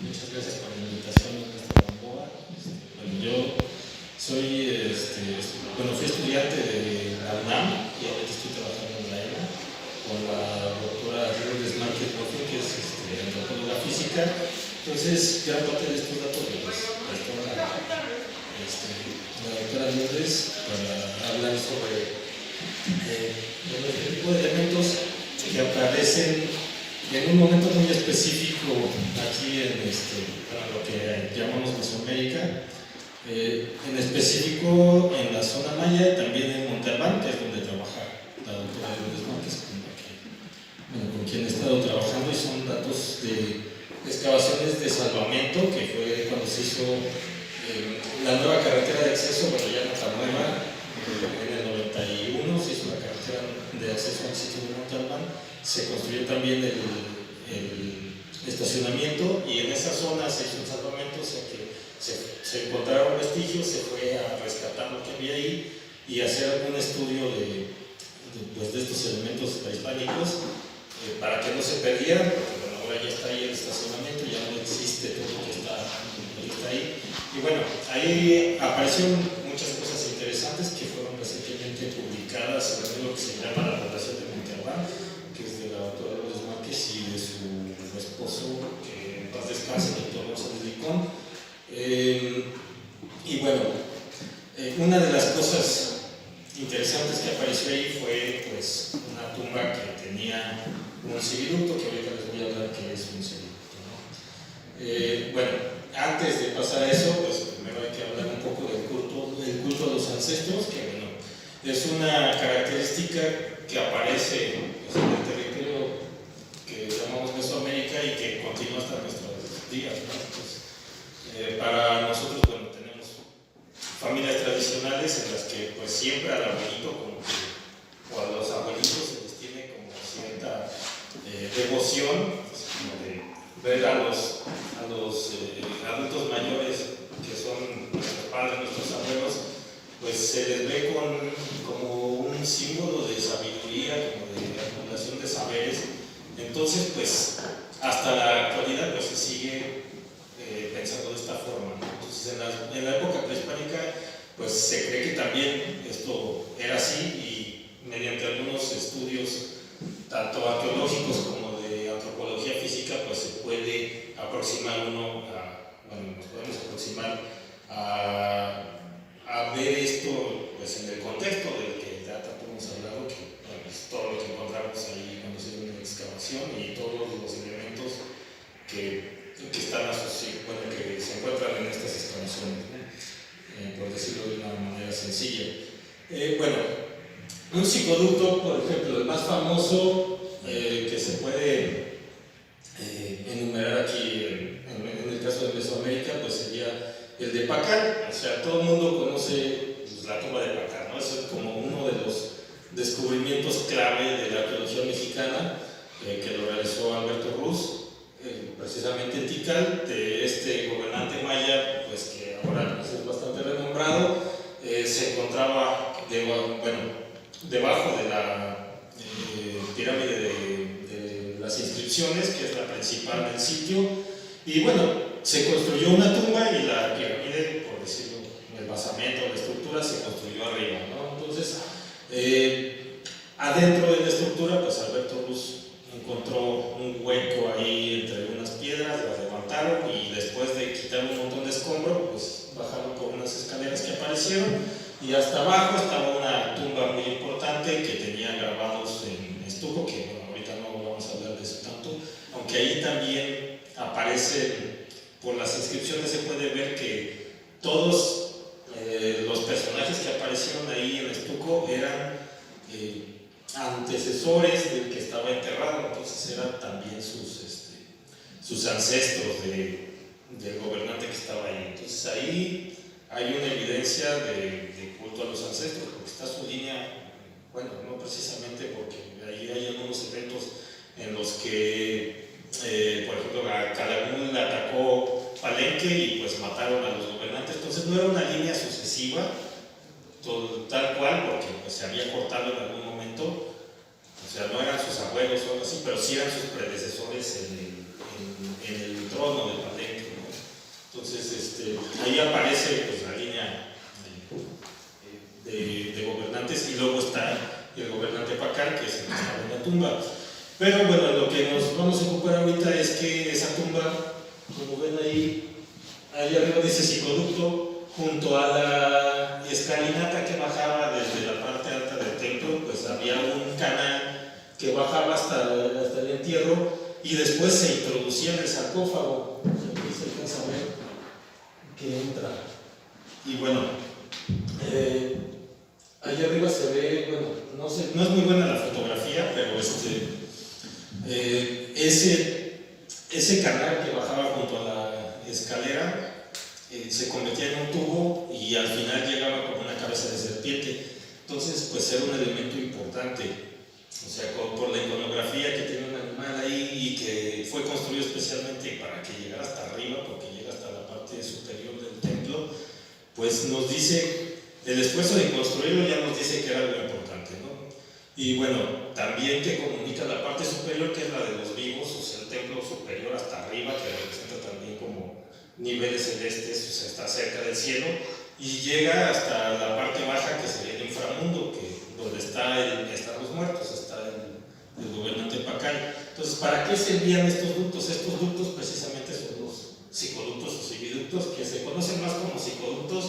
Muchas gracias por la invitación, maestra Gamboa. Bueno, yo soy, fui estudiante de la UNAM y ahorita estoy trabajando en la ENA con la doctora Lourdes Márquez Bofill, que es antropóloga física. Entonces, gran parte de estos datos los prestó la doctora Lourdes para hablar sobre este tipo de elementos que aparecen en un momento muy específico aquí en lo que llamamos Mesoamérica, en específico en la zona maya y también en Monte Albán, que es donde trabaja la doctora Lourdes Márquez, con quien he estado trabajando, y son datos de excavaciones de salvamento, que fue cuando se hizo la nueva carretera de acceso, bueno, ya no está nueva, en el 91 se hizo la carretera de acceso al sitio de Monte Albán. Se construyó también el estacionamiento, y en esa zona se hizo un salvamento, o sea que se encontraron vestigios, se fue a rescatar lo que había ahí y hacer algún estudio de estos elementos prehispánicos para que no se perdieran, porque bueno, ahora ya está ahí el estacionamiento, ya no existe todo lo que está ahí. Y bueno, ahí aparecieron muchas cosas interesantes que fueron recientemente publicadas en lo que se llama La Población de Monte Albán, que es de la doctora Lourdes Márquez y de su esposo, que en paz descanse, el doctor González Licón. Y bueno, una de las cosas interesantes que apareció ahí fue pues una tumba que tenía un semiducto, que ahorita les voy a hablar que es un semiducto, ¿no? Bueno, antes de pasar a eso, pues primero hay que hablar un poco del culto a los ancestros, que bueno, es una característica que aparece pues, en el territorio que llamamos Mesoamérica y que continúa hasta nuestros días, ¿no? Pues, para nosotros, bueno, tenemos familias tradicionales en las que pues siempre al abuelito o a los abuelitos se les tiene como cierta devoción, pues, como de ver a los adultos mayores que son nuestros padres, nuestros abuelos, pues se les ve como un símbolo de sabiduría, como de acumulación de saberes. Entonces, pues hasta la actualidad pues se sigue pensando de esta forma, ¿no? Entonces en la época prehispánica pues se cree que también esto era así, y mediante algunos estudios tanto arqueológicos como de antropología física pues se puede aproximar nos podemos aproximar a ver esto pues en el contexto del que ya tanto hemos hablado, que bueno, es todo lo que encontramos ahí cuando se hace una excavación y todos los elementos que están que se encuentran en estas excavaciones, ¿no? Por decirlo de una manera sencilla. Un psicoducto, por ejemplo, el más famoso que se puede enumerar aquí en el caso de Mesoamérica, pues sería el de Pacal. O sea, todo el mundo conoce pues, la tumba de Pacal, ¿no? Eso es como uno de los descubrimientos clave de la arqueología mexicana, que lo realizó Alberto Ruz, precisamente en Tikal, de este gobernante maya, pues que ahora pues, es bastante renombrado. Se encontraba debajo de la pirámide de las inscripciones, que es la principal del sitio, y bueno, se construyó una tumba y la pirámide, por decirlo, el basamento, la estructura se construyó arriba, ¿no? Entonces, adentro de la estructura, pues Alberto Ruz encontró un hueco ahí entre unas piedras, las levantaron y después de quitar un montón de escombro, pues bajaron por unas escaleras que aparecieron, y hasta abajo estaba una tumba muy importante que tenía grabados en estuco, que bueno, ahorita no vamos a hablar de eso tanto, aunque ahí también aparece, por las inscripciones se puede ver que todos los personajes que aparecieron ahí en estuco eran antecesores del que estaba enterrado, entonces eran también sus ancestros del gobernante que estaba ahí. Entonces ahí hay una evidencia de culto a los ancestros, porque está su línea, bueno, no precisamente porque ahí hay algunos eventos en los que, por ejemplo, Calakmul atacó Palenque y pues mataron a los gobernantes, entonces no era una línea sucesiva, tal cual, porque pues, se había cortado en algún momento, o sea, no eran sus abuelos o algo así, pero sí eran sus predecesores en el trono de Palenque. Entonces, ahí aparece pues, la línea de gobernantes y luego está el gobernante Pacal, que es el que está en la tumba. Pero bueno, lo que nos vamos a ocupar ahorita es que esa tumba, como ven ahí arriba dice Cicoducto, junto a la escalinata que bajaba desde la parte alta del templo, pues había un canal que bajaba hasta el entierro y después se introducía en el sarcófago. Aquí se alcanza a ver que entra. Y bueno, ahí arriba se ve, bueno, no sé, no es muy buena la fotografía, pero ese canal que bajaba junto a la escalera se convertía en un tubo y al final llegaba como una cabeza de serpiente. Entonces, pues era un elemento importante. O sea, por la iconografía que tiene un animal ahí y que fue construido especialmente para que llegara hasta arriba, porque llega hasta la parte superior del templo, pues nos dice, el esfuerzo de construirlo ya nos dice que era algo importante, ¿no? Y bueno, también que comunica la parte superior, que es la de los vivos, o sea, el templo superior hasta arriba, que representa también como niveles celestes, o sea, está cerca del cielo, y llega hasta la parte baja, que sería el inframundo, donde están los muertos, está el gobernante Pacal. Entonces, ¿para qué servían estos ductos? Estos ductos precisamente son los cicoductos o civiductos, que se conocen más como cicoductos,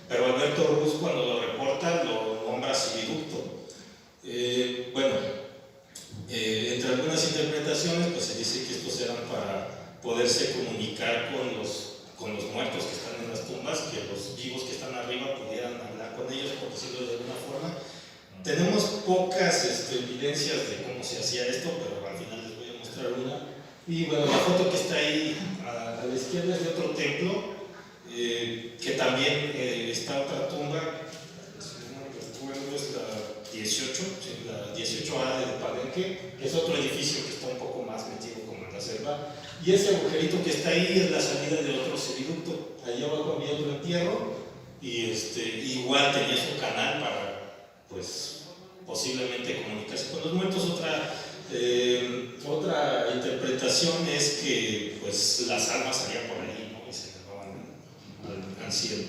pero Alberto Ruz, cuando lo reporta, lo nombra cividucto. Bueno, entre algunas interpretaciones, pues se dice que estos eran para poderse comunicar con los muertos que están en las tumbas, que los vivos que están arriba pudieran hablar con ellos, por decirlo de alguna forma. Tenemos pocas evidencias de cómo se hacía esto, pero al final les voy a mostrar una. Y bueno, la foto que está ahí a la izquierda es de otro templo, que también está otra tumba, si no recuerdo es la 18, sí, la 18A de Palenque, que es otro edificio que está un poco más metido como en la selva. Y ese agujerito que está ahí es la salida de otro ceviducto. Allá abajo había otro entierro y igual tenía su canal para, pues, posiblemente comunicarse con los muertos. Otra interpretación es que, pues, las almas salían por ahí, ¿no? Y se llevaban al cielo.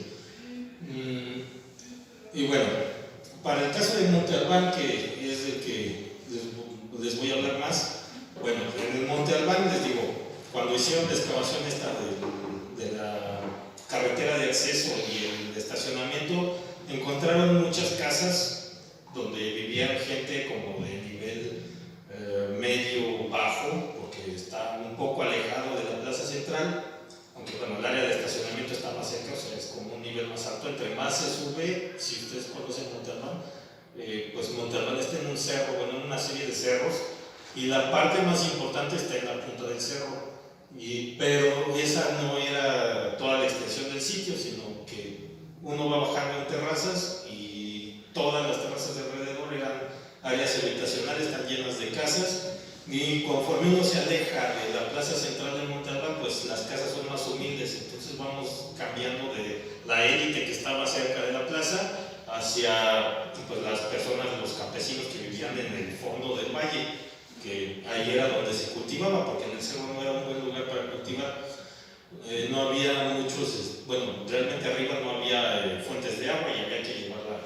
Y bueno, para el caso de Monte Albán, que es el que les voy a hablar más, bueno, en el Monte Albán les digo, cuando hicieron la excavación esta de la carretera de acceso y el estacionamiento, encontraron muchas casas donde vivían gente como de nivel medio bajo, porque está un poco alejado de la plaza central, aunque bueno, el área de estacionamiento está más cerca, o sea, es como un nivel más alto. Entre más se sube, si ustedes conocen Monte Albán, pues Monte Albán está en un cerro, bueno, en una serie de cerros, y la parte más importante está en la punta del cerro. Pero esa no era toda la extensión del sitio, sino que uno va bajando en terrazas y todas las terrazas de alrededor eran áreas habitacionales, están llenas de casas, y conforme uno se aleja de la plaza central de Monte Albán, pues las casas son más humildes. Entonces vamos cambiando de la élite que estaba cerca de la plaza hacia, pues, las personas, los campesinos que vivían en el fondo del valle, que ahí era donde se cultivaba, porque en el cerro no era un buen lugar para cultivar. No había muchos, bueno, realmente arriba no había fuentes de agua y había que llevarla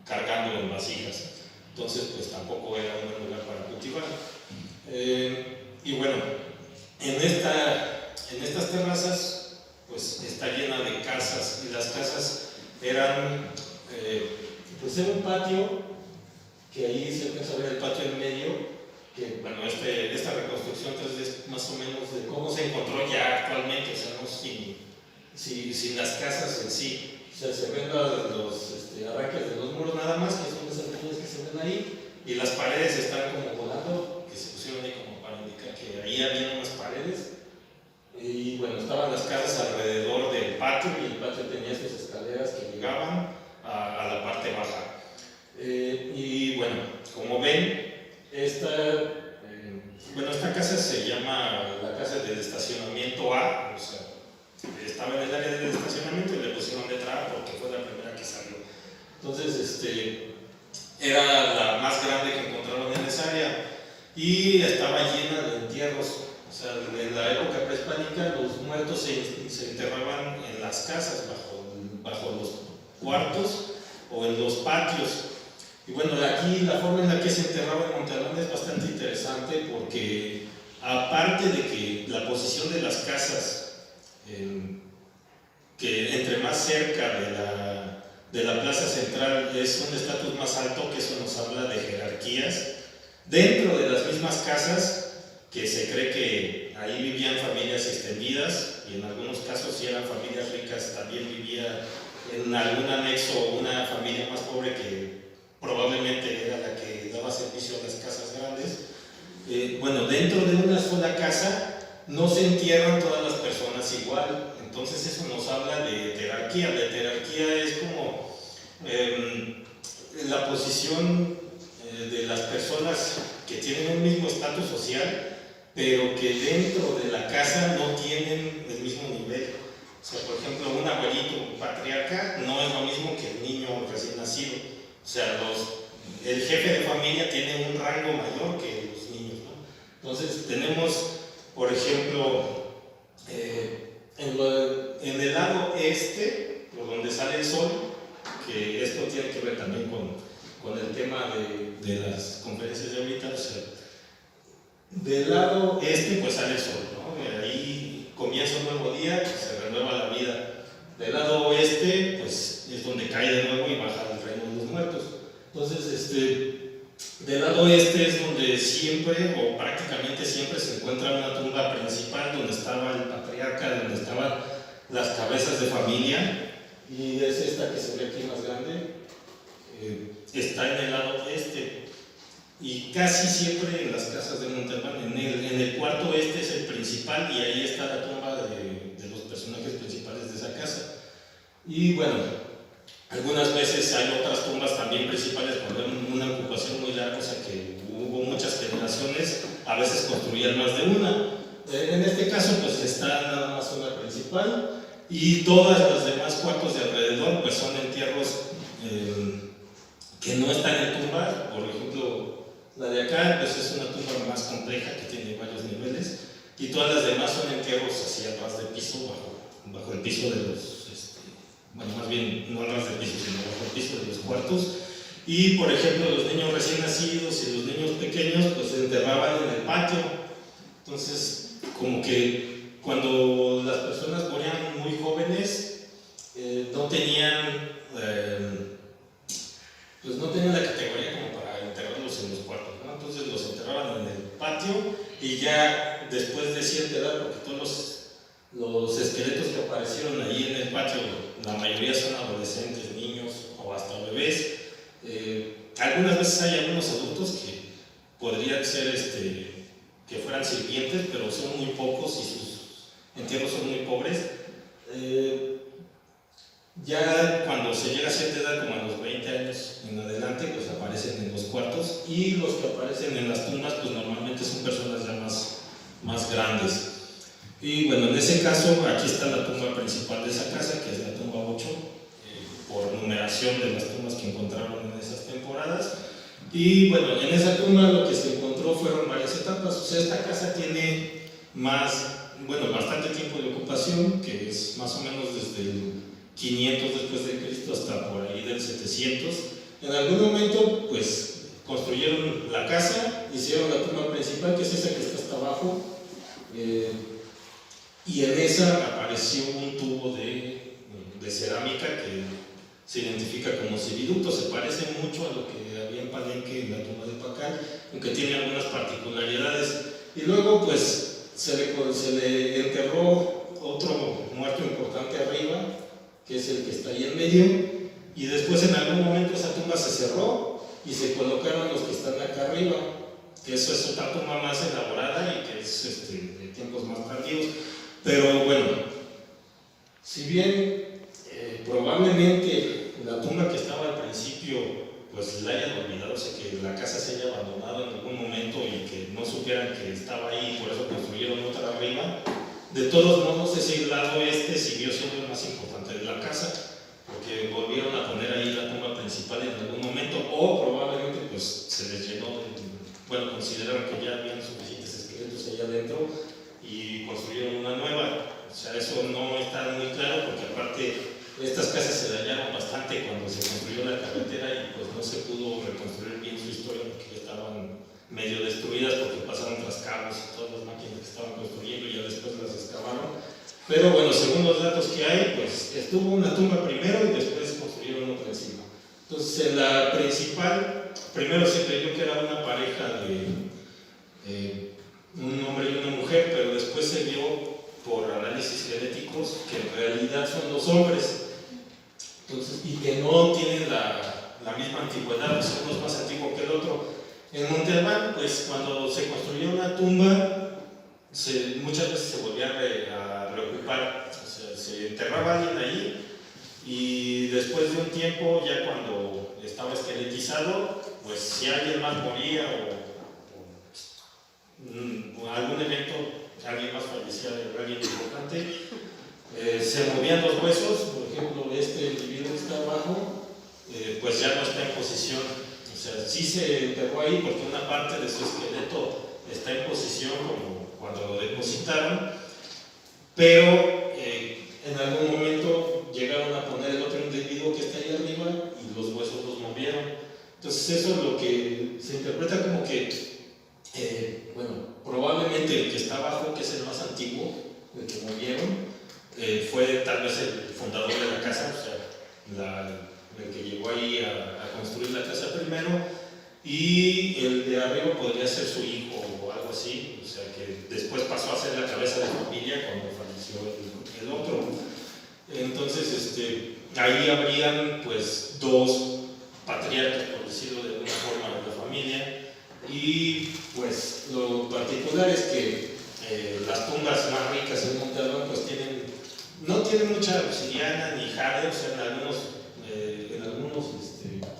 cargando en vasijas. Entonces, pues tampoco era un buen lugar para cultivar. Y bueno, en estas terrazas, pues está llena de casas, y las casas eran, pues era un patio, que ahí se alcanza a ver el patio en medio, que bueno, esta reconstrucción entonces es más o menos de cómo se encontró ya actualmente, o sea, no sin las casas en sí. O sea, se ven los arranques de los muros nada más, que son esas líneas que se ven ahí, y las paredes están como volando, que se pusieron ahí como para indicar que ahí había unas paredes. Y bueno, estaban las casas alrededor del patio, y el patio tenía estas escaleras que llegaban a la parte baja. Y bueno, como ven, esta casa se llama la casa del estacionamiento A, o sea, estaba en el área del estacionamiento y le pusieron letra A porque fue la primera que salió. Entonces, era la más grande que encontraron en esa área y estaba llena de entierros. O sea, en la época prehispánica los muertos se enterraban en las casas, bajo los cuartos o en los patios. Y bueno, aquí la forma en la que se enterraba en Montalbán es bastante interesante porque aparte de que la posición de las casas, que entre más cerca de la plaza central es un estatus más alto, que eso nos habla de jerarquías, dentro de las mismas casas, que se cree que ahí vivían familias extendidas y en algunos casos si eran familias ricas también vivía en algún anexo una familia más pobre que probablemente era la que daba servicio a las casas grandes. Bueno, dentro de una sola casa no se entierran todas las personas igual, entonces eso nos habla de jerarquía. La jerarquía es como la posición de las personas que tienen un mismo estatus social, pero que dentro de la casa no tienen el mismo nivel. O sea, por ejemplo, un abuelito, un patriarca, no es lo mismo que el niño recién nacido. O sea, el jefe de familia tiene un rango mayor que los niños, ¿no? Entonces, tenemos, por ejemplo, en el lado este, por donde sale el sol, que esto tiene que ver también con el tema de las conferencias de ahorita, o sea, del lado este pues sale el sol, ¿no? Ahí comienza un nuevo día, se renueva la vida. Del lado oeste pues es donde cae de nuevo y baja el reino de los muertos. Entonces, del lado oeste es donde siempre o prácticamente siempre se encuentra una tumba principal donde estaba el patriarca, donde estaban las cabezas de familia, y es esta que se ve aquí más grande, está en el lado oeste. Y casi siempre en las casas de Montalbán, en el cuarto este es el principal y ahí está la tumba de los personajes principales de esa casa. Y bueno, algunas veces hay otras tumbas también principales cuando hay una ocupación muy larga, o sea que hubo muchas generaciones, a veces construían más de una. En este caso pues está nada más una principal y todas las demás cuartos de alrededor pues son entierros que no están en tumbas. Por ejemplo, la de acá pues es una tumba más compleja que tiene varios niveles y todas las demás son entierros así a ras de piso, bajo el piso de los, bueno, más bien no a ras de piso, sino bajo el piso de los cuartos. Y por ejemplo los niños recién nacidos y los niños pequeños pues se enterraban en el patio. Entonces como que cuando las personas morían muy jóvenes no tenían pues no tenían la categoría como para enterrarlos en los cuartos, ¿no? Entonces los enterraban en el patio y ya después de cierta edad, porque todos los esqueletos que aparecieron ahí en el patio, la mayoría son adolescentes, niños o hasta bebés. Algunas veces hay algunos adultos que podrían ser que fueran sirvientes, pero son muy pocos y sus entierros son muy pobres. Ya cuando se llega a cierta edad, como a los 20 años en adelante, pues aparecen en los cuartos, y los que aparecen en las tumbas pues normalmente son personas ya más grandes. Y bueno, en ese caso aquí está la tumba principal de esa casa, que es la tumba 8, por numeración de las tumbas que encontraron en esas temporadas. Y bueno, en esa tumba lo que se encontró fueron varias etapas. O sea, esta casa tiene bastante tiempo de ocupación, que es más o menos desde el 500 después de Cristo hasta por ahí del 700. En algún momento pues construyeron la casa, hicieron la tumba principal, que es esa que está hasta abajo, y en esa apareció un tubo de cerámica que se identifica como cividucto. Se parece mucho a lo que había en Palenque, en la tumba de Pacal, aunque tiene algunas particularidades. Y luego pues se le enterró otro muerto importante arriba, que es el que está ahí en medio, y después en algún momento esa tumba se cerró y se colocaron los que están acá arriba, que eso es otra tumba más elaborada y que es de tiempos más tardíos. Pero bueno, si bien probablemente la tumba que estaba al principio pues la hayan olvidado, o sea que la casa se haya abandonado en algún momento y que no supieran que estaba ahí y por eso construyeron otra arriba, de todos modos ese lado siguió siendo el más importante de la casa, porque volvieron a poner ahí la tumba principal en algún momento, o probablemente pues se les llenó consideraron que ya habían suficientes esqueletos allá adentro construyeron una nueva. O sea, eso no está muy claro porque aparte estas casas se dañaron bastante cuando se construyó la carretera y pues no se pudo reconstruir bien su historia porque ya estaban medio destruidas porque pasaron trascabos y todas las máquinas que estaban construyendo y ya después las excavaron. Pero bueno, según los datos que hay, pues estuvo una tumba primero y después construyeron otra encima. Entonces en la principal, primero se creyó que era una pareja de un hombre y una mujer, pero después se vio por análisis genéticos que en realidad son dos hombres. Entonces, y que no tienen la misma antigüedad, pues uno es más antiguo que el otro. En Montalbán, pues cuando se construyó una tumba, muchas veces se volvía a reocupar, o sea, se enterraba alguien ahí y después de un tiempo, ya cuando estaba esqueletizado, pues si alguien más moría o algún evento, alguien más fallecía de alguien importante, se movían los huesos. Por ejemplo, este individuo que está abajo, pues ya no está en posición, o sea, sí se enterró ahí porque una parte de su esqueleto está en posición como cuando lo depositaron, pero en algún momento llegaron a poner el otro individuo que está ahí arriba y los huesos los movieron. Entonces eso es lo que se interpreta como que bueno, probablemente el que está abajo, que es el más antiguo, el que movieron, fue tal vez el fundador de la casa, o sea, el que llegó ahí a construir la casa primero, y el de arriba podría ser su hijo o algo así, o sea, que después pasó a ser la cabeza de familia cuando falleció el otro. Entonces, ahí habrían pues dos patriarcas, por decirlo de alguna forma, de la familia. Y pues lo particular es que las tumbas más ricas en Montalbán pues no tienen mucha obsidiana ni jade, o sea, en algunos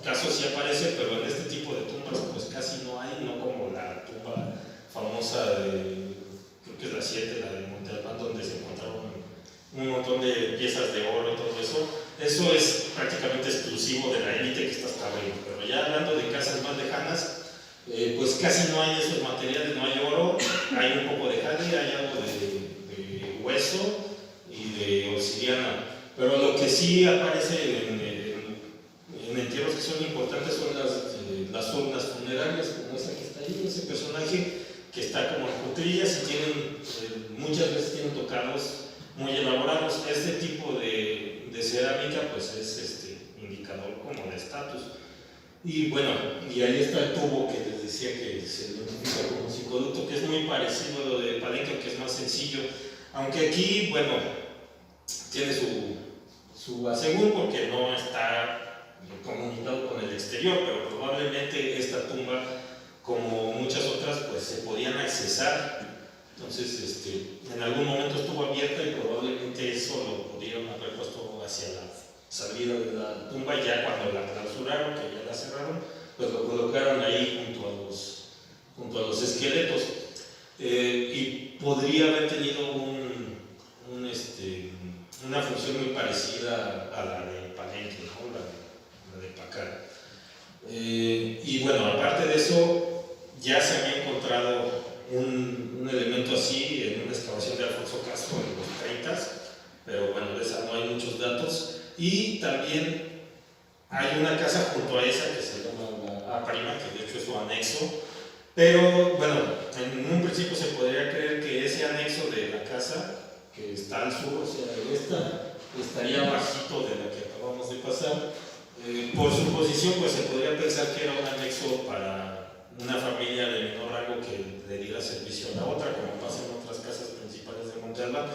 casos sí aparece, pero en este tipo de tumbas pues casi no hay, no como la tumba famosa creo que es la 7, la de Montalbán, donde se encontraron un montón de piezas de oro y todo eso. Eso es prácticamente exclusivo de la élite que está hasta arriba, pero ya hablando de casas más lejanas, pues casi no hay esos materiales, no hay oro, hay un poco de jade, hay algo de hueso y de obsidiana, pero lo que sí aparece en entierros que son importantes son las urnas funerarias, como esa que está ahí, ese personaje que está como en cutillas y muchas veces tienen tocados muy elaborados. Este tipo de cerámica pues es indicador como de estatus. Y bueno, y ahí está el tubo que les decía que se identifica como psicoducto, que es muy parecido a lo de Palenque, que es más sencillo, aunque aquí, bueno, tiene su asegún porque no está comunicado con el exterior, pero probablemente esta tumba, como muchas otras, pues se podían accesar. Entonces, en algún momento estuvo abierta y probablemente eso lo pudieron haber puesto hacia la salida de la tumba. Ya cuando la clausuraron, que ya la cerraron, pues lo colocaron ahí junto a los esqueletos. Y podría haber tenido una función muy parecida a la de Palenque, ¿no? la de Pacar. Y bueno, aparte de eso, ya se había encontrado un elemento así en una excavación de Alfonso Castro en los 30, pero bueno, de esa no hay muchos datos. Y también hay una casa junto a esa que se llama la A', que de hecho es su anexo, pero bueno, en un principio se podría creer que ese anexo de la casa, que está al sur, o sea, estaría bajito de la que acabamos de pasar. Por su posición, pues se podría pensar que era un anexo para una familia de menor rango que le diera servicio a la otra, como pasa en otras casas principales de Montalbán.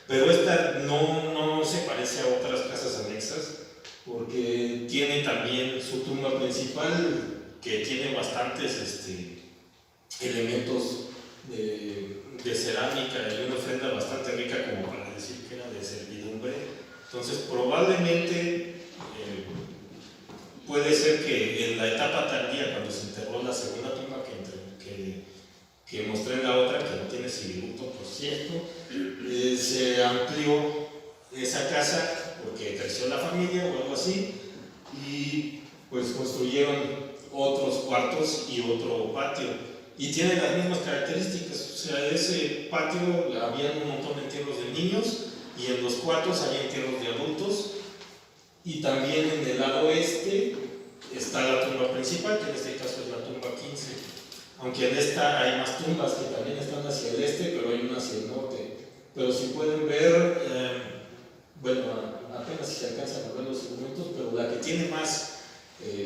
Pero esta no se parece a otras casas anexas, porque tiene también su tumba principal, que tiene bastantes elementos de cerámica y una ofrenda bastante rica, como para decir que era de servidumbre. Entonces, probablemente puede ser que en la etapa tardía, cuando se enterró la segunda tumba que mostré en la otra, que no tiene sigiluto, por cierto, se amplió esa casa porque creció la familia o algo así, y pues construyeron otros cuartos y otro patio. y tiene las mismas características. O sea, ese patio había un montón de entierros de niños y en los cuartos había entierros de adultos, y también en el lado este está la tumba principal, que en este caso es la tumba 15, aunque en esta hay más tumbas que también están hacia el este, pero hay una hacia el norte. Pero si pueden ver, bueno, apenas si se alcanzan a ver los documentos, pero la que tiene más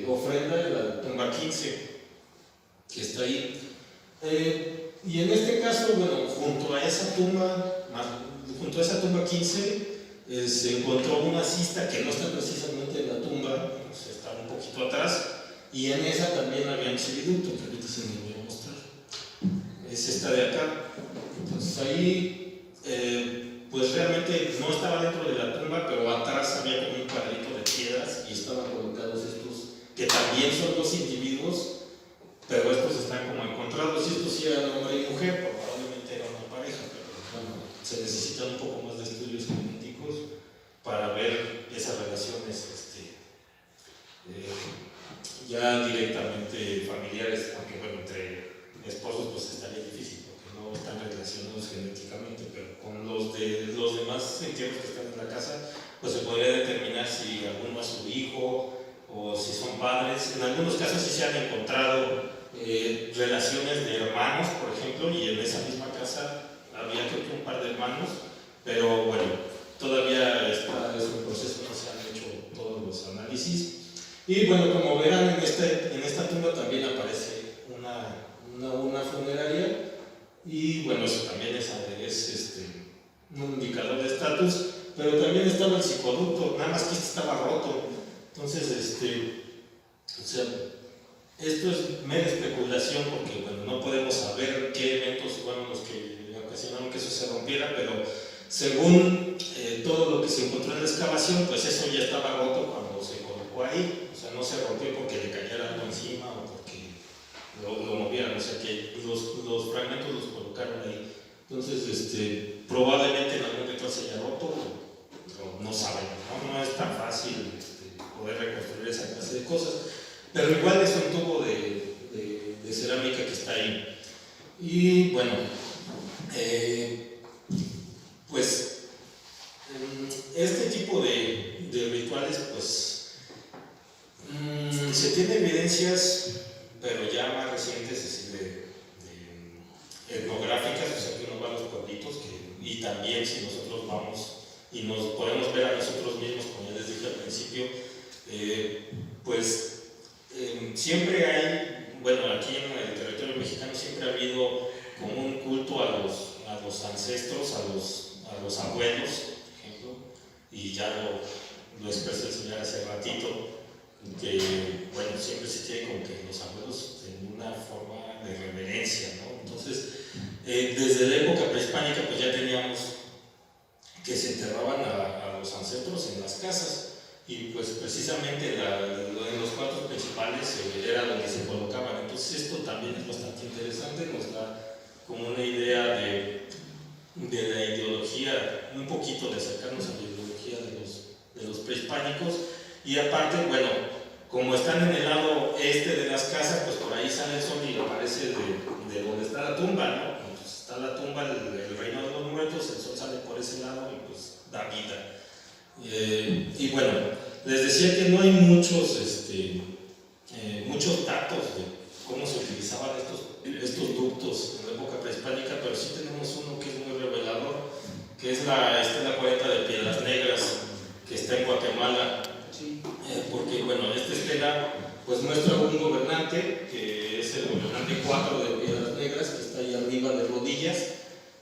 ofrenda es la tumba 15, que está ahí. Y en este caso, bueno, junto a esa tumba 15, se encontró una cista que no está precisamente en la tumba, o sea, está un poquito atrás, y en esa también había un seguiducto, que ahorita se me voy a mostrar. Es esta de acá. Entonces ahí, pues realmente no estaba dentro de la tumba, pero atrás había como un cuadrito de piedras y estaban colocados estos, que también son dos individuos, pero estos están como encontrados, y estos sí eran hombre y mujer, probablemente era una pareja, pero bueno, se necesitan un poco más de estudios genéticos para ver esas relaciones ya directamente familiares, aunque bueno, entre esposos pues estaría difícil porque no están relacionados genéticamente, pero con los demás entierros que están en la casa, pues se podría determinar si alguno es su hijo o si son padres. En algunos casos sí se han encontrado relaciones de hermanos, por ejemplo, y en esa misma casa había creo que un par de hermanos, pero bueno, todavía es un proceso, no se han hecho todos los análisis. Y bueno, como verán, en esta tumba también aparece una funeraria, y bueno, eso también es un indicador de estatus, pero también estaba el psicoducto, nada más que estaba roto. Entonces, o sea, esto es mera especulación porque bueno, no podemos saber qué eventos fueron los que ocasionaron que eso se rompiera, pero según todo lo que se encontró en la excavación, pues eso ya estaba roto cuando se colocó ahí. O sea, no se rompió porque le cayera algo encima o porque lo movieran, o sea que los fragmentos los colocaron ahí. Entonces, probablemente en algún ritual se haya roto, o no saben, no es tan fácil poder reconstruir esa clase de cosas, pero igual es un tubo de cerámica que está ahí. Y bueno, pues este tipo de rituales, pues se tiene evidencias, pero ya más recientes, es decir, etnográficas, o sea que uno va a los pueblitos, y también si nosotros vamos y nos podemos ver a nosotros mismos, como ya les dije al principio, pues siempre hay, bueno, aquí en el territorio mexicano siempre ha habido como un culto a los ancestros, a los abuelos, por ejemplo, y ya lo expresó el señor hace ratito, que bueno, siempre se tiene como que los abuelos en una forma de reverencia, ¿no? Entonces, desde la época prehispánica pues ya teníamos que se enterraban a los ancestros en las casas, y pues precisamente en los cuartos principales era donde se colocaban. Entonces esto también es bastante interesante, nos da como una idea de la ideología, un poquito de acercarnos a la ideología de los prehispánicos. Y aparte, bueno, como están en el lado este de las casas, pues por ahí sale el sol y aparece de donde está la tumba, ¿no? Entonces está la tumba, el reino de los muertos, el sol sale por ese lado y pues da vida. Y bueno, les decía que no hay muchos datos de cómo se utilizaban estos ductos en la época prehispánica, pero sí tenemos uno que es muy revelador, que es la cuarenta de Piedras Negras, que está en Guatemala. Porque bueno, esta estela pues muestra un gobernante, que es el gobernante 4 de Piedras Negras, que está ahí arriba de rodillas,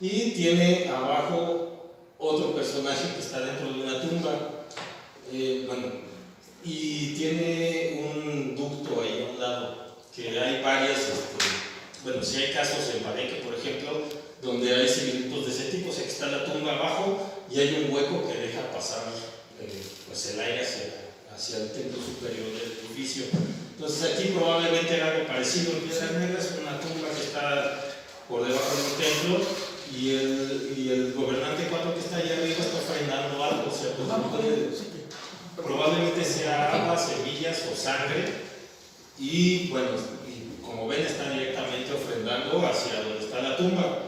y tiene abajo otro personaje que está dentro de una tumba, y tiene un ducto ahí a un lado, que hay varias, bueno, si hay casos en Palenque, por ejemplo, donde hay cimientos de ese tipo, o sea que está la tumba abajo y hay un hueco que deja pasar pues el aire hacia el templo superior del edificio. Entonces aquí probablemente era algo parecido en Piedras Negras, una tumba que está por debajo del templo, y el gobernante 4 que está allá arriba está ofrendando algo, o sea, pues, probablemente sea agua, semillas o sangre, y bueno, como ven, está directamente ofrendando hacia donde está la tumba.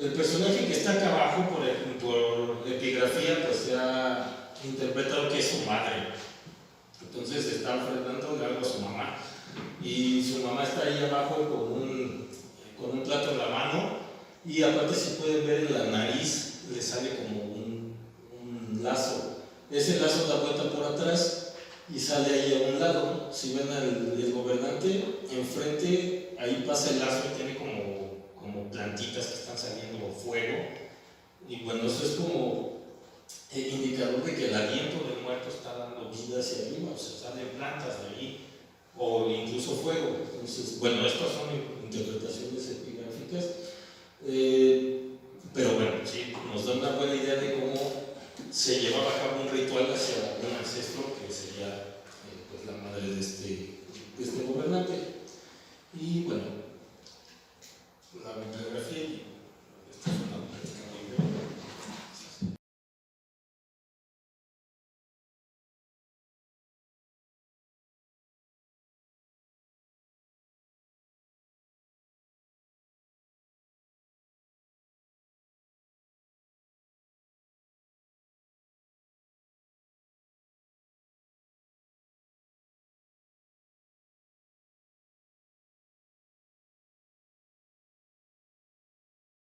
El personaje que está acá abajo, por epigrafía, pues se ha interpretado que es su madre. Entonces está ofrendando algo a su mamá. Y su mamá está ahí abajo con un plato en la mano. Y aparte, si pueden ver en la nariz, le sale como un lazo. Ese lazo da vuelta por atrás y sale ahí a un lado. Si ven al gobernante, enfrente, ahí pasa el lazo y tiene como plantitas que están saliendo fuego. Y bueno, eso es como indicador de que el aliento del muerto está dando vida hacia arriba, o sea, salen plantas de ahí, o incluso fuego. Entonces, bueno, estas son interpretaciones epigráficas, pero bueno, sí, nos da una buena idea de cómo se llevaba a cabo un ritual hacia un ancestro que sería pues, la madre de este gobernante.